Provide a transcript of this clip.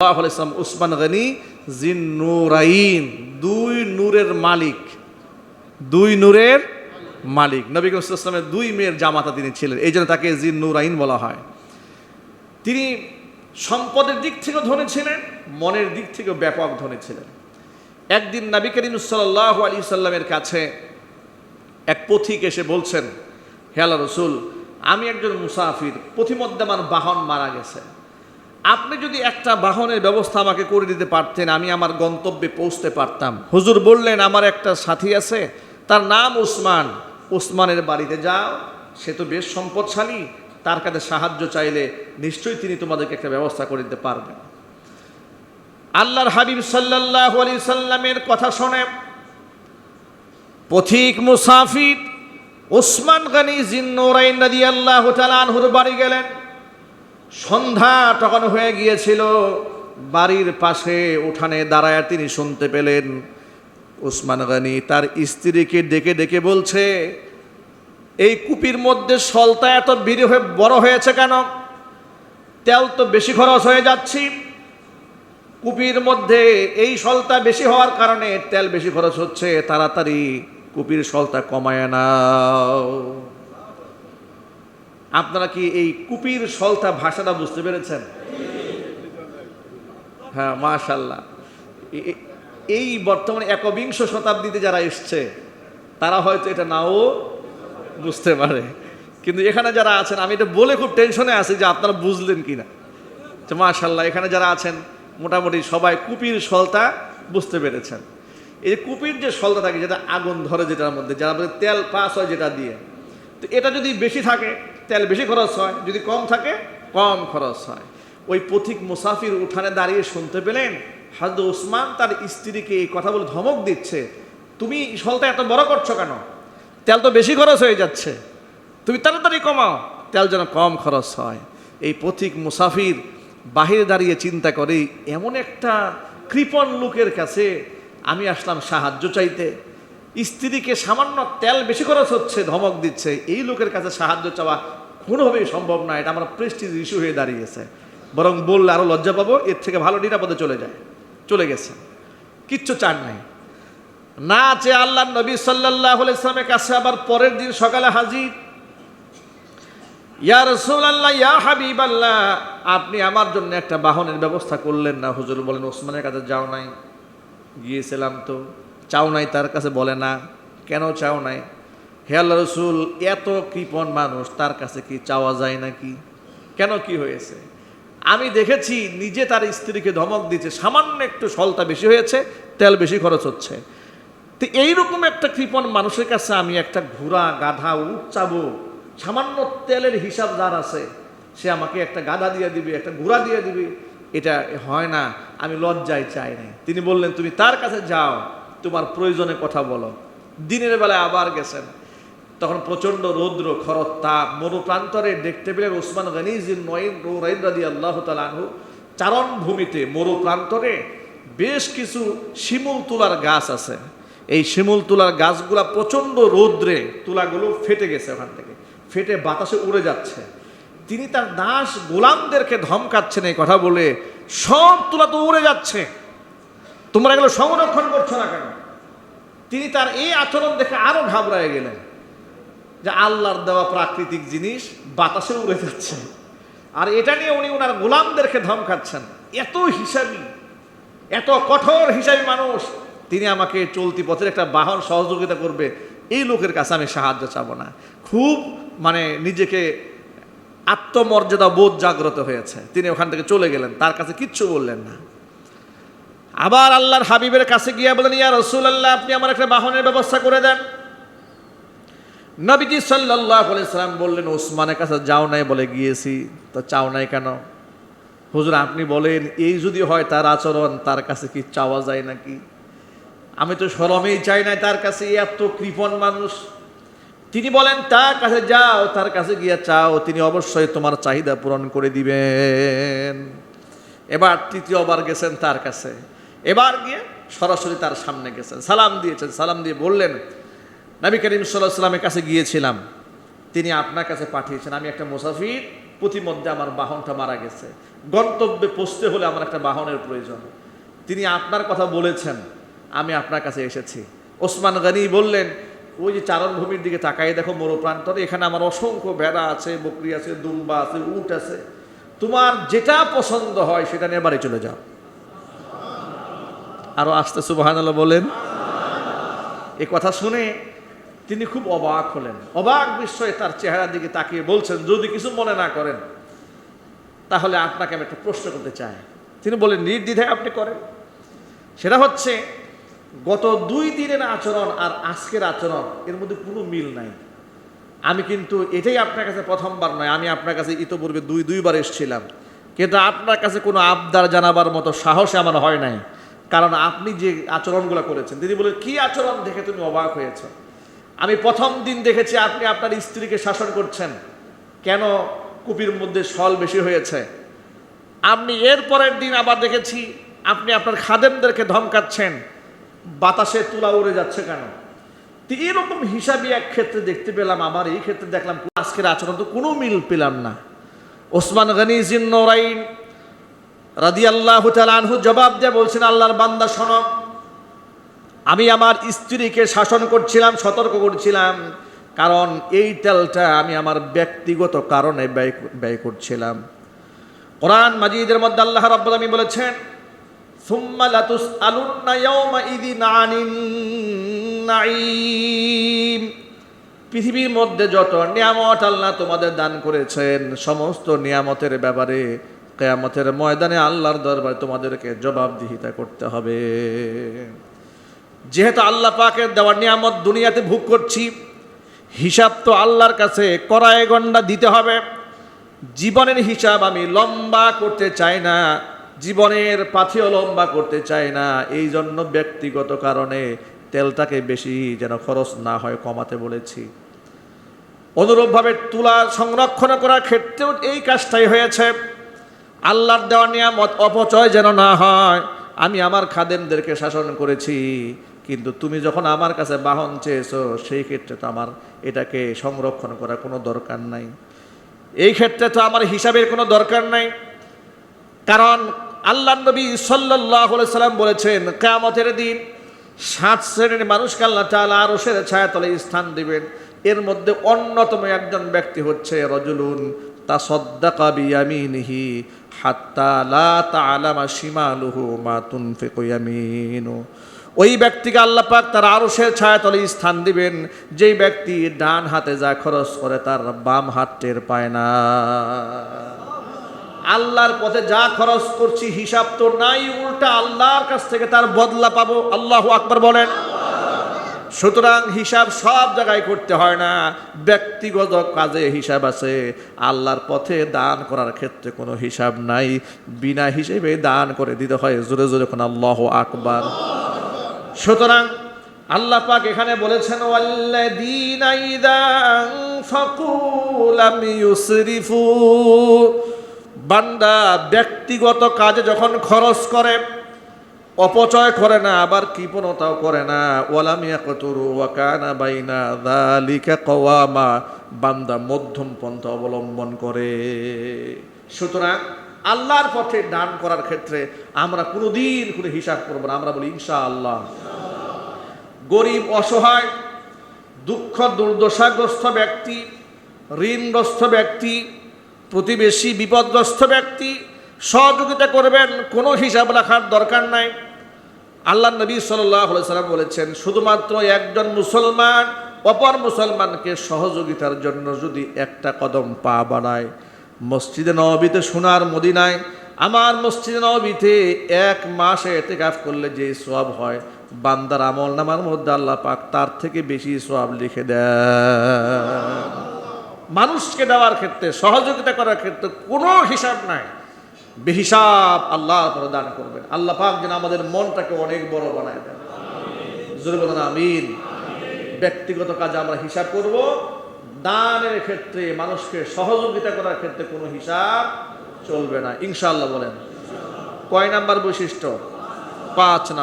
উসমান গনি জিন্নুরাইন, দুই নূরের মালিক, দুই নূরের মালিক। নবী করিম সাল্লাল্লাহু আলাইহি ওয়াসাল্লামের দুই মেয়ের জামাতা তিনি ছিলেন, এই জন্য তাকে জিন্নুরাইন বলা হয়। তিনি সম্পদের দিক থেকেও ধনী ছিলেন, মনের দিক থেকেও ব্যাপক ধনী ছিলেন। একদিন নবী করিম সাল্লাল্লাহু আলাইহি ওয়াসাল্লামের কাছে এক পথিক এসে বলছেন, হে আল্লাহর রাসূল, আমি একজন মুসাফির, পথিমধ্যে আমার বাহন মারা গেছে, আপনি যদি একটা বাহনের ব্যবস্থা আমাকে করে দিতে পারতেন, আমি আমার গন্তব্যে পৌঁছতে পারতাম। হুজুর বললেন, আমার একটা সাথী আছে, তার নাম উসমান, উসমানের বাড়িতে যাও, সে তো বেশ সম্পদশালী, তার কাছে সাহায্য চাইলে নিশ্চয়ই তিনি তোমাদেরকে একটা ব্যবস্থা করে দিতে পারবেন। আল্লাহর হাবিব সাল্লাল্লাহু আলাইহি সাল্লামের কথা শুনে পথিক মুসাফির উসমান গনি জিন্নুরাইন রাদিয়াল্লাহু তাআলা আনহুর বাড়ি গেলেন। সন্ধ্যা তখন হয়ে গিয়েছিল। বাড়ির পাশে উঠানে দাঁড়ায় তিনি শুনতে পেলেন উসমান গনি তার স্ত্রীকে ডেকে ডেকে বলছে, এই কুপির মধ্যে সলতা এত বড় হয়েছে কেন? তেল তো বেশি খরচ হয়ে যাচ্ছে। কুপির মধ্যে এই সলতা বেশি হওয়ার কারণে তেল বেশি খরচ হচ্ছে, তাড়াতাড়ি কুপির সলতা কমায় নাও। আপনারা কি এই কুপির সলতা ভাষাটা বুঝতে পেরেছেন? হ্যাঁ, মাশাআল্লাহ। এই বর্তমানে একবিংশ শতাব্দীতে যারা এসছে তারা হয়তো এটা নাও বুঝতে পারে, কিন্তু এখানে যারা আছেন, আমি এটা বলে খুব টেনশনে আছি যে আপনারা বুঝলেন কিনা। মাশাআল্লাহ, এখানে যারা আছেন মোটামুটি সবাই কুপির সলতা বুঝতে পেরেছেন। এই কুপির যে সলতা থাকে, যেটা আগুন ধরে, যেটার মধ্যে যারা তেল পাস হয় যেটা দিয়ে, তো এটা যদি বেশি থাকে তেল বেশি খরচ হয়, যদি কম থাকে কম খরচ হয়। ওই পথিক মুসাফির উঠানে দাঁড়িয়ে শুনতে পেলেন হযরত উসমান তার স্ত্রীকে এই কথা বলে ধমক দিচ্ছে, তুমি সলতা এত বড় করছো কেন? তেল তো বেশি খরচ হয়ে যাচ্ছে, তুমি তাড়াতাড়ি কমাও, তেল যেন কম খরচ হয়। এই পথিক মুসাফির বাহিরে দাঁড়িয়ে চিন্তা করে, এমন একটা কৃপণ লোকের কাছে আমি আসলাম সাহায্য চাইতে, স্ত্রীকে সামান্য তেল বেশি খরচ হচ্ছে ধমক দিচ্ছে, এই লোকের কাছে সাহায্য চাওয়া কোনোভাবেই সম্ভব না, এটা আমার প্রেস্টিজ ইস্যু হয়ে দাঁড়িয়েছে, বরং বললে আরো লজ্জা পাবো, এর থেকে ভালো নিরাপদে চলে গেছে, কিচ্ছু চান নাই। না চেয়ে আল্লাহর নবী সাল্লাল্লাহু আলাইহি ওয়াসাল্লামের কাছে আবার পরের দিন সকালে হাজির। ইয়া রাসূলুল্লাহ, ইয়া হাবিবাল্লাহ, আপনি আমার জন্য একটা বাহনের ব্যবস্থা করলেন না। হুজুর বলেন, ওসমানের কাছে যাও নাই? গিয়েছিলাম তো। চাও নাই? তার কাছে বলে না। কেন চাও নাই? হে আল্লাহর রাসূল, এত কৃপণ মানুষ, তার কাছে কি চাওয়া যায় নাকি? কেন, কি হয়েছে? আমি দেখেছি নিজে তার স্ত্রীকে ধমক দিচ্ছে, সামান্য একটু সলতা বেশি হয়েছে, তেল বেশি খরচ হচ্ছে। তো এইরকম একটা কৃপণ মানুষের কাছে আমি একটা ঘোড়া, গাধা, উট চাবো? সামান্য তেলের হিসাব যার আছে সে আমাকে একটা গাধা দিয়ে দিবে, একটা ঘোড়া দিয়ে দিবে, এটা হয় না, আমি লজ্জায় চাই নাই। তিনি বললেন, তুমি তার কাছে যাও, তোমার প্রয়োজনে কথা বলো। দিনের বেলায় আবার গেছেন, তখন প্রচণ্ড রৌদ্র, খরত তাপ, মরুপ্রান্তরে দেখতে পেলেন উসমান গনি জিন্নুরাইন রাদিয়াল্লাহু তাআলা আনহু চারণভূমিতে, মরুপ্রান্তরে বেশ কিছু শিমুল তুলার গাছ আছে। এই শিমুল তুলার গাছগুলা প্রচণ্ড রৌদ্রে তুলাগুলো ফেটে গেছে, ওখান থেকে ফেটে বাতাসে উড়ে যাচ্ছে। তিনি তার দাস গোলামদেরকে ধমকাচ্ছেন এই কথা বলে, সব তুলা তো উড়ে যাচ্ছে, তোমরা এগুলো সংরক্ষণ করছো না কেন? তিনি তার এই আচরণ দেখে আরো ঘাবড়ায় গেলেন যে আল্লাহর দেওয়া প্রাকৃতিক জিনিস বাতাসে উড়ে যাচ্ছে, আর এটা নিয়ে উনি ওনার গোলামদেরকে ধমকাচ্ছেন। এত হিসাবী, এত কঠোর হিসাবী মানুষ, তিনি আমাকে চলতি পথের একটা বাহন সহযোগিতা করবে, এই লোকের কাছে আমি সাহায্য চাবো না। খুব নিজেকে আত্মমর্যাদা বোধ জাগ্রত হয়েছে, তিনি ওখান থেকে চলে গেলেন, তার কাছে কিচ্ছু বললেন না। আবার আল্লাহর হাবিবের কাছে গিয়ে বলেন, ইয়া রাসূলুল্লাহ, আপনি আমার একটা বাহনের ব্যবস্থা করে দেন। নবীজি সাল্লাল্লাহু আলাইহি সাল্লাম বললেন, ওসমানের কাছে যাও নাই? বলে, গিয়েছি। তো চাও নাই কেন? হুজুর আপনি বলেন, এই যদি হয় তার আচরণ, তার কাছে কি চাওয়া যায় নাকি? আমি তো শরমেই চাই নাই তার কাছে, এত কৃপণ মানুষ। তিনি বলেন, তার কাছে যাও, তার কাছে গিয়ে চাও, তিনি অবশ্যই তোমার চাহিদা পূরণ করে দিবেন। এবার তৃতীয়বার গেছেন তার কাছে, এবার গিয়ে সরাসরি তার সামনে গেছেন, সালাম দিয়েছেন। সালাম দিয়ে বললেন, নবী করিম সাল্লাল্লাহু আলাইহি ওয়াসাল্লামের কাছে গিয়েছিলাম, তিনি আপনার কাছে পাঠিয়েছেন, আমি একটা মুসাফির, প্রতিমধ্যে আমার বাহনটা মারা গেছে, গন্তব্যে পৌঁছতে হলে আমার একটা বাহনের প্রয়োজন। তিনি আপনার কথা বলেছেন, আমি আপনার কাছে এসেছি। ওসমান গনি বললেন, ওই যে চারণভূমির দিকে তাকাই দেখো মরুপ্রান্তরে, এখানে আমার অসংখ্য ভেড়া আছে, বকরি আছে, দুম্বা আছে, উট আছে, তোমার যেটা পছন্দ হয় সেটা নিয়ে বাড়ি চলে যাও। আরো আস্তে সুবহানাল্লাহ বলেন। এ কথা শুনে তিনি খুব অবাক হলেন, অবাক বিস্ময়ে তার চেহারার দিকে তাকিয়ে বলছেন, যদি কিছু মনে না করেন তাহলে আপনাকে আমি একটা প্রশ্ন করতে চাই। তিনি বলেন, নির্দ্বিধায় আপনি করেন। সেটা হচ্ছে, গত 2 দিনের আচরণ আর আজকের আচরণ এর মধ্যে কোনো মিল নাই। আমি কিন্তু এটাই আপনার কাছে প্রথমবার নয়, আমি আপনার কাছে ইতোপূর্বে দুইবার এসেছিলাম, কিন্তু আপনার কাছে কোনো আবদার জানাবার মতো সাহস আমার হয় নাই, কারণ আপনি যে আচরণগুলো করেছেন। তিনি বলেন, কি আচরণ দেখে তুমি অবাক হয়েছ? আমি প্রথম দিন দেখেছি আপনি আপনার স্ত্রীকে শাসন করছেন, কেন কুপির মধ্যে সল বেশি হয়েছে। আপনি এর পরের দিন আবার দেখেছি আপনি আপনার খাদেমদেরকে ধমকাচ্ছেন, বাতাসে তুলা উড়ে যাচ্ছে কেন। তো এরকম হিসাবই এক ক্ষেত্রে দেখতে পেলাম, আমার এই ক্ষেত্রে দেখলাম আজকের আচরণ তো কোনো মিল পেলাম না। ওসমান গনি জিন্নরাইন রাদিয়াল্লাহু তাআলা আনহু জবাব দিয়ে বলছেন, আল্লাহর বান্দা শোনো, আমি আমার স্ত্রীকে শাসন করছিলাম, সতর্ক করছিলাম, কারণ এই তেলটা আমি আমার ব্যক্তিগত কারণে ব্যয় করছিলাম। কোরআন মাজিদের মধ্যে আল্লাহ রাব্বুল আলামিন বলেছেন, সুম্মা লাতুসআলুন্না ইয়াওমাইযিন আনিন নাঈম। পৃথিবীর মধ্যে যত নিয়ামত আল্লাহ তোমাদের দান করেছেন, সমস্ত নিয়ামতের ব্যাপারে কিয়ামতের ময়দানে আল্লাহর দরবারে তোমাদেরকে জবাবদিহিতা করতে হবে। যেহেতু আল্লাহ পাকের দেওয়া নিয়ামত দুনিয়াতে ভোগ করছি, হিসাব তো আল্লাহর কাছে কড়ায় গন্ডা দিতে হবে। জীবনের হিসাব আমি লম্বা করতে চাই না, জীবনের পাথেও লম্বা করতে চাই না, এই জন্য ব্যক্তিগত কারণে তেলটাকে বেশি যেন খরচ না হয় কমাতে বলেছি। অনুরূপভাবে তুলা সংরক্ষণ করার ক্ষেত্রেও এই কাজটাই হয়েছে। আল্লাহর দেওয়া নিয়ামত অপচয় যেন না হয়, আমি আমার খাদেমদেরকে শাসন করেছি, কিন্তু তুমি যখন আমার কাছে বাহন চেয়েছো সেই ক্ষেত্রে তো আমার এটাকে সংরক্ষণ করার কোনো দরকার নাই, এই ক্ষেত্রে তো আমার হিসাবের কোনো দরকার নাই। কারণ আল্লাহ নবী সাল্লাল্লাহু আলাইহি সাল্লাম বলেছেন, কিয়ামতের দিন 7 শ্রেণীর মানুষকে আল্লাহ তাআলা আরশের ছায়াতলে স্থান দিবেন। এর মধ্যে অন্যতম একজন ব্যক্তি হচ্ছে রাজুলুন তাসাদ্দাকা বিয়ামিনিহি হাত্তা লা তা'লামা শিমালুহু মা তুনফিকু ইয়ামিনু। ওই ব্যক্তিকে আল্লাহ পাক তার আরশের ছায়াতলে স্থান দিবেন, যেই ব্যক্তি ডান হাতে যা খরচ করে তার বাম হাত টের পায় না। আল্লাহর পথে যা খরচ করছি হিসাব তো নাই, উল্টা আল্লাহর কাছ থেকে তার বদলা পাবো। আল্লাহু আকবার বলেন। সুতরাং হিসাব সব জায়গায় করতে হয় না, ব্যক্তিগত কাজে হিসাব আছে, আল্লাহর পথে দান করার ক্ষেত্রে কোনো হিসাব নাই, বিনা হিসেবে দান করে দিতে হয়। জোরে জোরে কোন আল্লাহু আকবার। সুতরাং আল্লাহ পাক এখানে বলেছেন, ওয়াল্লাযীনা ইযা আনফাকু লাম ইউসরিফু। বান্দা ব্যক্তিগত কাজে যখন খরচ করে অপচয় করে না, আবার কৃপণতাও করে না। ওয়ালাম ইয়াকতুরু ওয়া কানা বাইনা যালিকা কওয়ামা। বান্দা মধ্যম পন্থা অবলম্বন করে। সুতরাং আল্লাহর পথে দান করার ক্ষেত্রে আমরা কোনোদিন কোনো হিসাব করব না, আমরা বলি ইনশাআল্লাহ। গরিব, অসহায়, দুঃখ দুর্দশাগ্রস্ত ব্যক্তি, ঋণগ্রস্ত ব্যক্তি, প্রতিবেশী বিপদগ্রস্ত ব্যক্তি সহযোগিতা করবেন, কোনো হিসাব রাখার দরকার নাই। আল্লাহ নবী সাল্লাল্লাহু আলাইহি সাল্লাম বলেছেন, শুধুমাত্র একজন মুসলমান অপর মুসলমানকে সহযোগিতার জন্য যদি একটা কদম পা বাড়ায়, মসজিদে নববীতে সোনার মদিনায়, আমার মসজিদে নববীতে 1 মাসে ইতিকাফ করলে যে সওয়াব হয়, বান্দার আমলনামার মধ্যে আল্লাহ পাক তার থেকে বেশি সওয়াব লিখে দেন। মানুষকে দেওয়ার ক্ষেত্রে, সহযোগিতা করার ক্ষেত্রে কোনো হিসাব নাই, বেহিসাব আল্লাহর পরে দান করবেন। আল্লাহ পাক যেন আমাদের মনটাকে অনেক বড় বানায় দেন। জোরে বলেন আমিন। ব্যক্তিগত কাজে আমরা হিসাব করব, দানের ক্ষেত্রে, মানুষকে সহযোগিতা করার ক্ষেত্রে কোনো হিসাব চলবে না ইনশাআল্লাহ। বলেন কয় নাম্বার বৈশিষ্ট্য? 5 নাম্বার।